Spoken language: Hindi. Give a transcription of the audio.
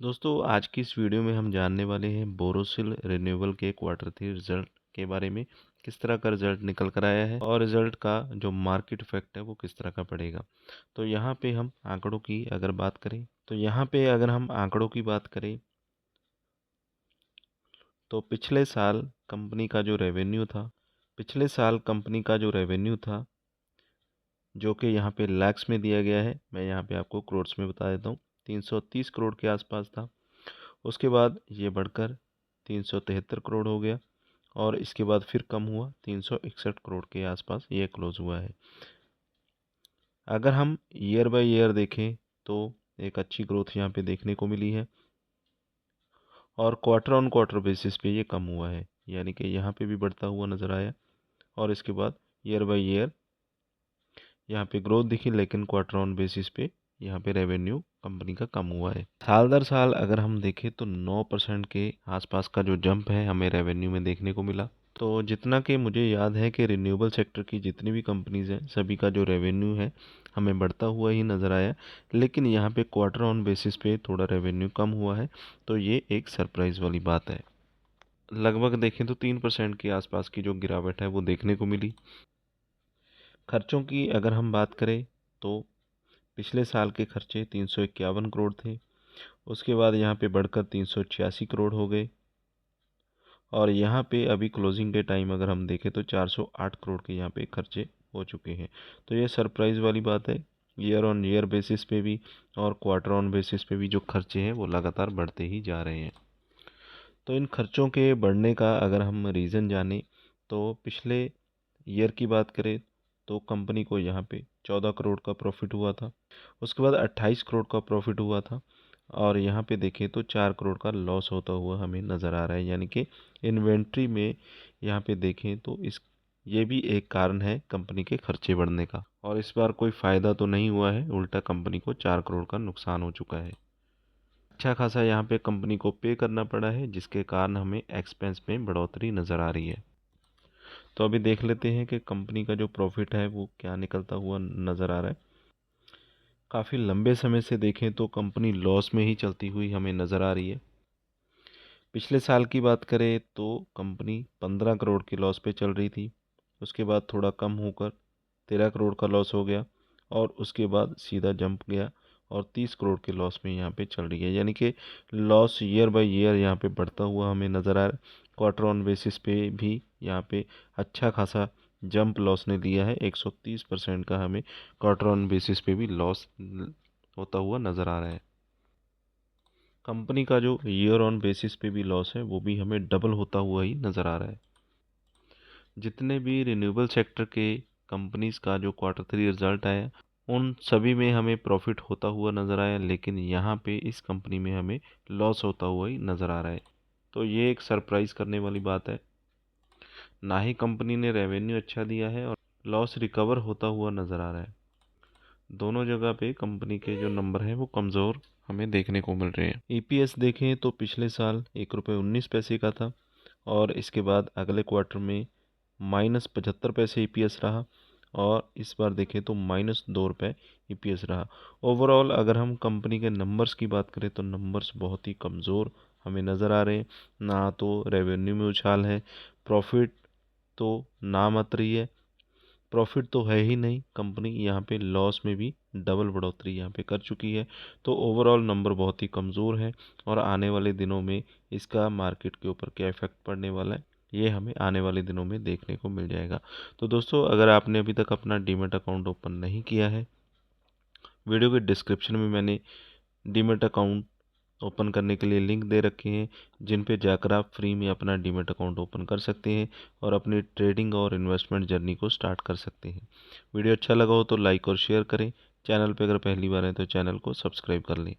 दोस्तों आज की इस वीडियो में हम जानने वाले हैं बोरोसिल रिन्यूएबल के क्वार्टर 3 रिजल्ट के बारे में। किस तरह का रिजल्ट निकल कर आया है और रिजल्ट का जो मार्केट इफेक्ट है वो किस तरह का पड़ेगा। तो यहाँ पे हम आंकड़ों की अगर बात करें तो पिछले साल कंपनी का जो रेवेन्यू था जो कि यहाँ पे लैक्स में दिया गया है, मैं यहाँ पे आपको करोड्स में बता देता हूँ। 330 करोड़ के आसपास था। उसके बाद ये बढ़कर 373 करोड़ हो गया और इसके बाद फिर कम हुआ 361 करोड़ के आसपास ये क्लोज हुआ है। अगर हम ईयर बाय ईयर देखें तो एक अच्छी ग्रोथ यहाँ पे देखने को मिली है और क्वार्टर ऑन क्वार्टर बेसिस पे ये कम हुआ है, यानी कि यहाँ पे भी बढ़ता हुआ नज़र आया और इसके बाद ईयर बाय ईयर यहाँ पे ग्रोथ दिखी, लेकिन क्वार्टर ऑन बेसिस पे यहाँ पे रेवेन्यू कंपनी का कम हुआ है। साल दर साल अगर हम देखें तो 9% के आसपास का जो जंप है हमें रेवेन्यू में देखने को मिला। तो जितना कि मुझे याद है कि रिन्यूएबल सेक्टर की जितनी भी कंपनीज हैं सभी का जो रेवेन्यू है हमें बढ़ता हुआ ही नज़र आया, लेकिन यहाँ पे क्वार्टर ऑन बेसिस पे थोड़ा रेवेन्यू कम हुआ है, तो ये एक सरप्राइज़ वाली बात है। लगभग देखें तो 3% के आसपास की जो गिरावट है वो देखने को मिली। खर्चों की अगर हम बात करें तो पिछले साल के खर्चे 351 करोड़ थे, उसके बाद यहाँ पे बढ़कर 386 करोड़ हो गए और यहाँ पे अभी क्लोजिंग के टाइम अगर हम देखें तो 408 करोड़ के यहाँ पे खर्चे हो चुके हैं। तो ये सरप्राइज़ वाली बात है। ईयर ऑन ईयर बेसिस पे भी और क्वार्टर ऑन बेसिस पे भी जो खर्चे हैं वो लगातार बढ़ते ही जा रहे हैं। तो इन खर्चों के बढ़ने का अगर हम रीज़न जाने तो पिछले ईयर की बात करें तो कंपनी को यहाँ पे 14 करोड़ का प्रॉफिट हुआ था, उसके बाद 28 करोड़ का प्रॉफिट हुआ था और यहाँ पे देखें तो 4 करोड़ का लॉस होता हुआ हमें नज़र आ रहा है, यानी कि इन्वेंट्री में यहाँ पे देखें तो ये भी एक कारण है कंपनी के खर्चे बढ़ने का। और इस बार कोई फ़ायदा तो नहीं हुआ है, उल्टा कंपनी को 4 करोड़ का नुकसान हो चुका है। अच्छा खासा यहाँ पे कंपनी को पे करना पड़ा है, जिसके कारण हमें एक्सपेंस में बढ़ोतरी नज़र आ रही है। तो अभी देख लेते हैं कि कंपनी का जो प्रॉफिट है वो क्या निकलता हुआ नज़र आ रहा है। काफ़ी लंबे समय से देखें तो कंपनी लॉस में ही चलती हुई हमें नज़र आ रही है। पिछले साल की बात करें तो कंपनी 15 करोड़ के लॉस पे चल रही थी, उसके बाद थोड़ा कम होकर 13 करोड़ का लॉस हो गया और उसके बाद सीधा जंप गया और 30 करोड़ के लॉस में यहाँ पे चल रही है, यानी कि लॉस ईयर बाय ईयर यहाँ पे बढ़ता हुआ हमें नज़र आ रहा है। क्वार्टर ऑन बेसिस पे भी यहाँ पे अच्छा खासा जंप लॉस ने दिया है, 130% का हमें क्वार्टर ऑन बेसिस पे भी लॉस होता हुआ नज़र आ रहा है। कंपनी का जो ईयर ऑन बेसिस पे भी लॉस है वो भी हमें डबल होता हुआ ही नज़र आ रहा है। जितने भी रिन्यूएबल सेक्टर के कंपनीज़ का जो क्वार्टर 3 रिजल्ट आया उन सभी में हमें प्रॉफिट होता हुआ नज़र आया, लेकिन यहाँ पे इस कंपनी में हमें लॉस होता हुआ ही नज़र आ रहा है। तो ये एक सरप्राइज़ करने वाली बात है। ना ही कंपनी ने रेवेन्यू अच्छा दिया है और लॉस रिकवर होता हुआ नज़र आ रहा है। दोनों जगह पे कंपनी के जो नंबर हैं वो कमज़ोर हमें देखने को मिल रहे हैं। ईपीएस देखें तो पिछले साल 1 रुपये 19 पैसे का था और इसके बाद अगले क्वार्टर में -75 पैसे ईपीएस रहा और इस बार देखें तो -2 रुपये ईपीएस रहा। ओवरऑल अगर हम कंपनी के नंबर्स की बात करें तो नंबर्स बहुत ही कमज़ोर हमें नज़र आ रहे हैं। ना तो रेवेन्यू में उछाल है, प्रॉफिट तो ना मत रही है, प्रॉफिट तो है ही नहीं, कंपनी यहाँ पे लॉस में भी डबल बढ़ोतरी यहाँ पे कर चुकी है। तो ओवरऑल नंबर बहुत ही कमज़ोर है और आने वाले दिनों में इसका मार्केट के ऊपर क्या इफ़ेक्ट पड़ने वाला है ये हमें आने वाले दिनों में देखने को मिल जाएगा। तो दोस्तों अगर आपने अभी तक अपना डीमैट अकाउंट ओपन नहीं किया है, वीडियो के डिस्क्रिप्शन में मैंने डीमैट अकाउंट ओपन करने के लिए लिंक दे रखे हैं, जिन पे जाकर आप फ्री में अपना डीमैट अकाउंट ओपन कर सकते हैं और अपनी ट्रेडिंग और इन्वेस्टमेंट जर्नी को स्टार्ट कर सकते हैं। वीडियो अच्छा लगा हो तो लाइक और शेयर करें। चैनल पे अगर पहली बार है तो चैनल को सब्सक्राइब कर लें।